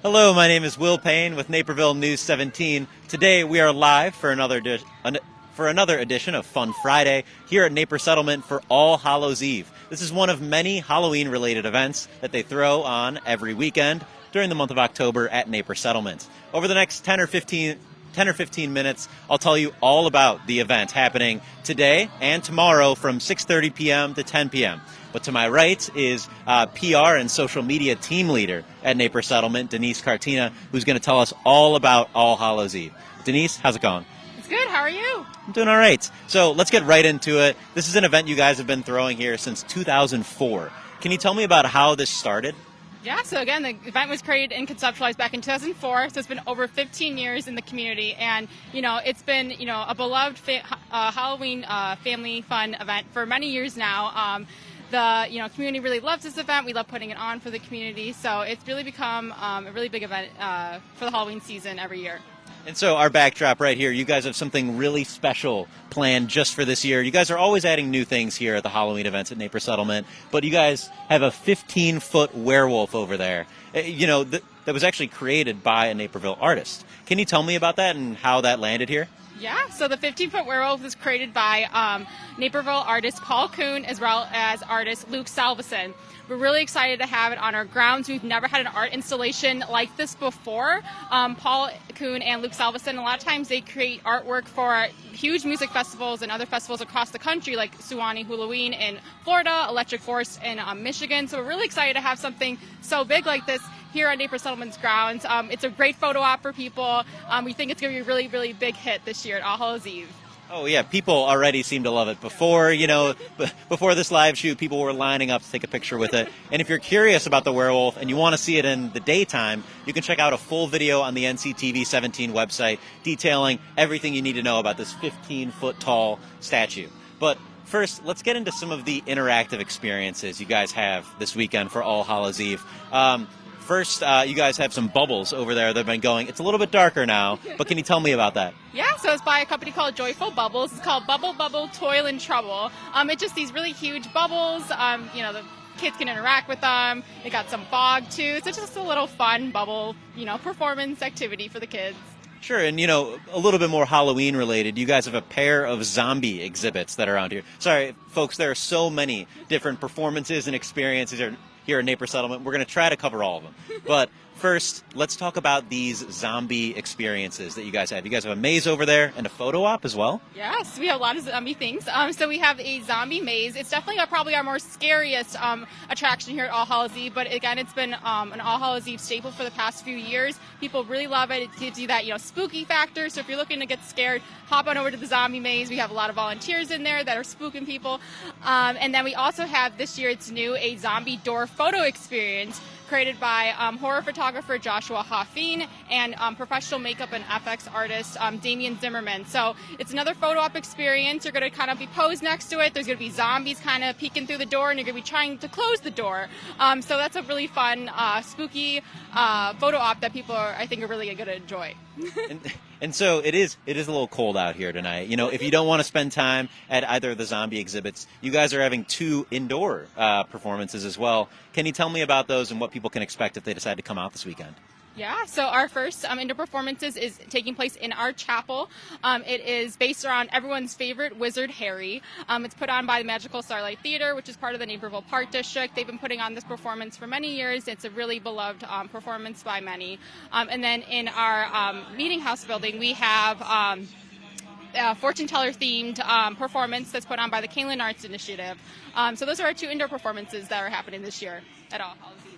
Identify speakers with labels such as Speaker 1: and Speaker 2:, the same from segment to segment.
Speaker 1: Hello, my name is Will Payne with Naperville News 17. Today we are live for another edition of Fun Friday here at Naper Settlement for All Hallows Eve. This is one of many Halloween-related events that they throw on every weekend during the month of October at Naper Settlement. Over the next 10 or 15 minutes, I'll tell you all about the event happening today and tomorrow from 6:30 p.m. to 10 p.m. But to my right is PR and social media team leader at Naper Settlement, Denise Cartina, who's going to tell us all about All Hallows Eve. Denise, how's it going?
Speaker 2: It's good. How are you?
Speaker 1: I'm doing all right. So let's get right into it. This is an event you guys have been throwing here since 2004. Can you tell me about how this started?
Speaker 2: Yeah, so again, the event was created and conceptualized back in 2004, so it's been over 15 years in the community, and, it's been, a beloved Halloween family fun event for many years now. The community really loves this event. We love putting it on for the community, so it's really become a really big event for the Halloween season every year.
Speaker 1: And so our backdrop right here, you guys have something really special planned just for this year. You guys are always adding new things here at the Halloween events at Naper Settlement, but you guys have a 15-foot werewolf over there, that was actually created by a Naperville artist. Can you tell me about that and how that landed here?
Speaker 2: Yeah, so the 15-foot werewolf was created by Naperville artist Paul Kuhn as well as artist Luke Salveson. We're really excited to have it on our grounds. We've never had an art installation like this before. Paul Kuhn and Luke Salveson, a lot of times they create artwork for huge music festivals and other festivals across the country, like Suwannee Halloween in Florida, Electric Forest in Michigan. So we're really excited to have something so big like this here on Naper Settlement's grounds. It's a great photo op for people. We think it's going to be a really, really big hit this year at All Hallows Eve.
Speaker 1: Oh, yeah, people already seem to love it. Before this live shoot, people were lining up to take a picture with it. And if you're curious about the werewolf and you want to see it in the daytime, you can check out a full video on the NCTV 17 website detailing everything you need to know about this 15-foot tall statue. But first, let's get into some of the interactive experiences you guys have this weekend for All Hallows Eve. First, you guys have some bubbles over there that have been going. It's a little bit darker now, but can you tell me about that?
Speaker 2: Yeah, so it's by a company called Joyful Bubbles. It's called Bubble Bubble Toil and Trouble. It's just these really huge bubbles. The kids can interact with them. They got some fog, too. So it's just a little fun bubble, performance activity for the kids.
Speaker 1: Sure, and a little bit more Halloween related, you guys have a pair of zombie exhibits that are around here. Sorry, folks, there are so many different performances and experiences here at Naper Settlement. We're going to try to cover all of them. But first, let's talk about these zombie experiences that you guys have. You guys have a maze over there and a photo op as well?
Speaker 2: Yes, we have a lot of zombie things. So we have a zombie maze. It's definitely probably our more scariest attraction here at All Hallows Eve. But again, it's been an All Hallows Eve staple for the past few years. People really love it. It gives you that spooky factor. So if you're looking to get scared, hop on over to the zombie maze. We have a lot of volunteers in there that are spooking people. And then we also have, this year it's new, a zombie door photo experience created by horror photographer Joshua Hoffine and professional makeup and FX artist Damian Zimmerman. So it's another photo op experience. You're going to kind of be posed next to it. There's going to be zombies kind of peeking through the door, and you're going to be trying to close the door. So that's a really fun, spooky photo op that people I think are really going to enjoy.
Speaker 1: And so it is a little cold out here tonight. If you don't want to spend time at either of the zombie exhibits, you guys are having 2 indoor performances as well. Can you tell me about those and what people can expect if they decide to come out this weekend?
Speaker 2: Yeah, so our first indoor performances is taking place in our chapel. It is based around everyone's favorite wizard, Harry. It's put on by the Magical Starlight Theater, which is part of the Naperville Park District. They've been putting on this performance for many years. It's a really beloved performance by many. And then in our meeting house building, we have fortune teller themed performance that's put on by the Kaneland Arts Initiative. So those are our 2 indoor performances that are happening this year at All Hallows Eve.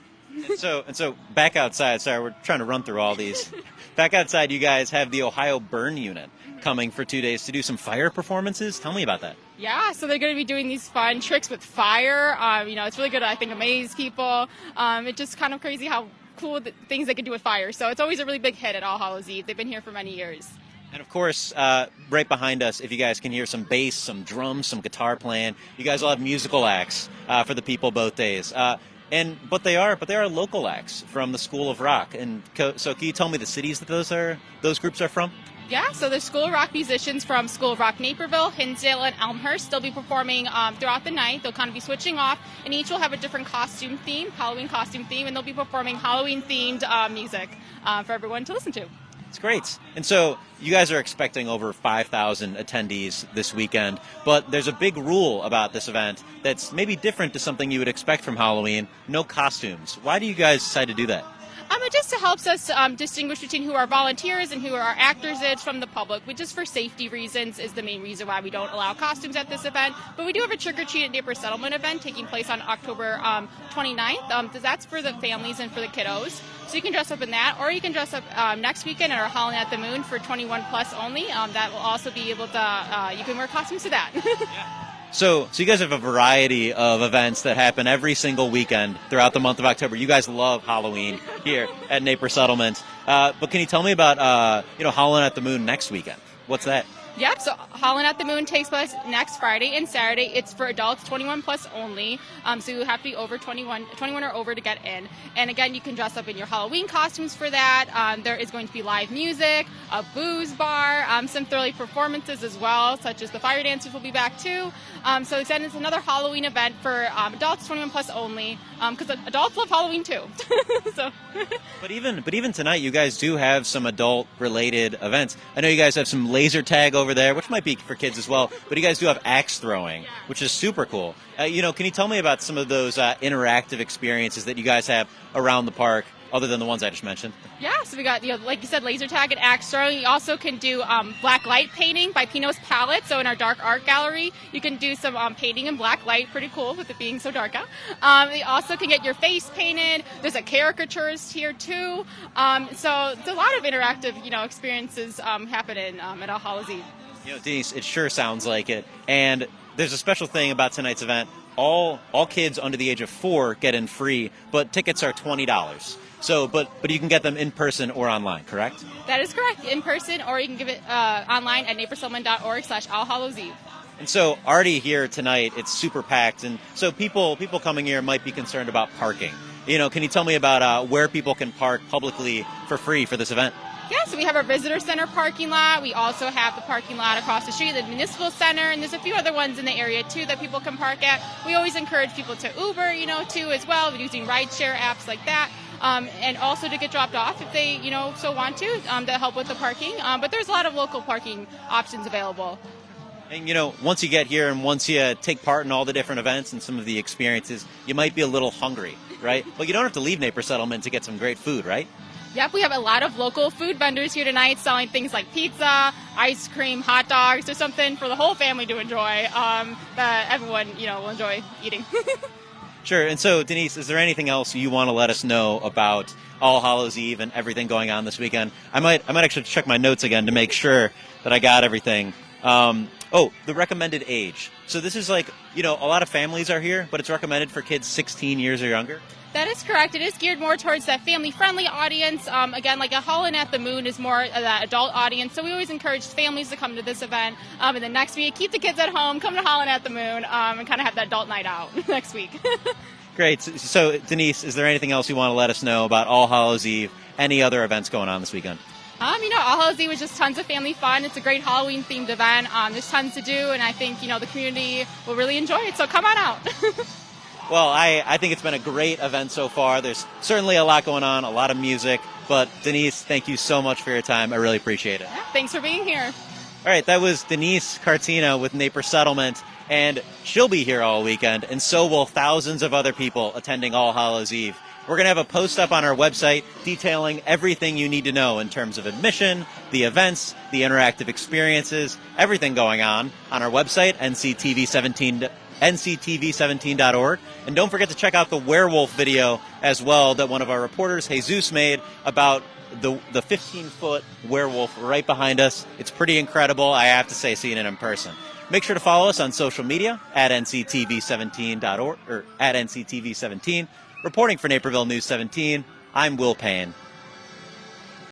Speaker 1: And so back outside, sorry, we're trying to run through all these. Back outside, you guys have the Ohio Burn Unit coming for 2 days to do some fire performances. Tell me about that.
Speaker 2: Yeah, so they're going to be doing these fun tricks with fire. It's really good to, I think, amaze people. It's just kind of crazy how cool things they can do with fire. So it's always a really big hit at All Hallows Eve. They've been here for many years.
Speaker 1: And, of course, right behind us, if you guys can hear some bass, some drums, some guitar playing, you guys will have musical acts for the people both days. But they are local acts from the School of Rock. And so can you tell me the cities that those groups are from?
Speaker 2: Yeah, so the School of Rock musicians from School of Rock Naperville, Hinsdale, and Elmhurst. They'll be performing throughout the night. They'll kind of be switching off, and each will have a different costume theme, Halloween costume theme, and they'll be performing Halloween-themed music for everyone to listen to.
Speaker 1: It's great. And so you guys are expecting over 5,000 attendees this weekend, but there's a big rule about this event that's maybe different to something you would expect from Halloween: no costumes. Why do you guys decide to do that?
Speaker 2: It just helps us distinguish between who are volunteers and who are actors from the public, which is for safety reasons is the main reason why we don't allow costumes at this event. But we do have a Trick or Treat at Naper Settlement event taking place on October 29th. That's for the families and for the kiddos. So you can dress up in that, or you can dress up next weekend at our Halloween at the Moon for 21 plus only. That will also be able to, you can wear costumes to that.
Speaker 1: So you guys have a variety of events that happen every single weekend throughout the month of October. You guys love Halloween here at Naper Settlement. But can you tell me about Halloween at the Moon next weekend? What's that?
Speaker 2: Yep, so Halloween at the Moon takes place next Friday and Saturday. It's for adults 21 plus only, so you have to be over 21 or over to get in. And again, you can dress up in your Halloween costumes for that. There is going to be live music, a booze bar, some thrilling performances as well, such as the fire dancers will be back too. So again, it's another Halloween event for adults 21 plus only, because adults love Halloween too. So.
Speaker 1: But even tonight, you guys do have some adult-related events. I know you guys have some laser tag over there, which might be for kids as well, but you guys do have axe throwing, which is super cool. Can you tell me about some of those interactive experiences that you guys have around the park, other than the ones I just mentioned?
Speaker 2: Yeah, so we got, like you said, laser tag and axe throwing. You also can do black light painting by Pino's Palette. So in our dark art gallery, you can do some painting in black light. Pretty cool with it being so dark out. You also can get your face painted. There's a caricaturist here too. So it's a lot of interactive, experiences happening at All Hallows Eve.
Speaker 1: Denise, it sure sounds like it. And there's a special thing about tonight's event. All kids under the age of 4 get in free, but tickets are $20. So, but you can get them in person or online, correct?
Speaker 2: That is correct, in person, or you can give it online at napersettlement.org/allhallowseve.
Speaker 1: And so already here tonight, it's super packed, and so people coming here might be concerned about parking. Can you tell me about where people can park publicly for free for this event?
Speaker 2: Yeah, so we have our visitor center parking lot. We also have the parking lot across the street, the municipal center, and there's a few other ones in the area too that people can park at. We always encourage people to Uber, too as well, using rideshare apps like that. And also to get dropped off if they, so want to help with the parking. But there's a lot of local parking options available.
Speaker 1: And, once you get here and once you take part in all the different events and some of the experiences, you might be a little hungry, right? But you don't have to leave Naper Settlement to get some great food, right?
Speaker 2: Yep, we have a lot of local food vendors here tonight selling things like pizza, ice cream, hot dogs. There's something for the whole family to enjoy that everyone, will enjoy eating.
Speaker 1: Sure. And so, Denise, is there anything else you want to let us know about All Hallows Eve and everything going on this weekend? I might actually check my notes again to make sure that I got everything. The recommended age. So this is like, a lot of families are here, but it's recommended for kids 16 years or younger.
Speaker 2: That is correct. It is geared more towards that family-friendly audience. Again, like a Halloween at the Moon is more that adult audience, so we always encourage families to come to this event. And then next week, keep the kids at home, come to Halloween at the Moon, and kind of have that adult night out next week.
Speaker 1: Great. So, Denise, is there anything else you want to let us know about All Hallows Eve? Any other events going on this weekend?
Speaker 2: All Hallows Eve was just tons of family fun. It's a great Halloween-themed event. There's tons to do, and I think, the community will really enjoy it, so come on out.
Speaker 1: Well, I think it's been a great event so far. There's certainly a lot going on, a lot of music. But, Denise, thank you so much for your time. I really appreciate it.
Speaker 2: Yeah, thanks for being here.
Speaker 1: All right, that was Denise Cartina with Naper Settlement, and she'll be here all weekend, and so will thousands of other people attending All Hallows Eve. We're going to have a post up on our website detailing everything you need to know in terms of admission, the events, the interactive experiences, everything going on our website, nctv17.org. And don't forget to check out the werewolf video as well that one of our reporters, Jesus, made about the 15-foot werewolf right behind us. It's pretty incredible, I have to say, seeing it in person. Make sure to follow us on social media at nctv17.org or at nctv17. Reporting for Naperville News 17, I'm Will Payne.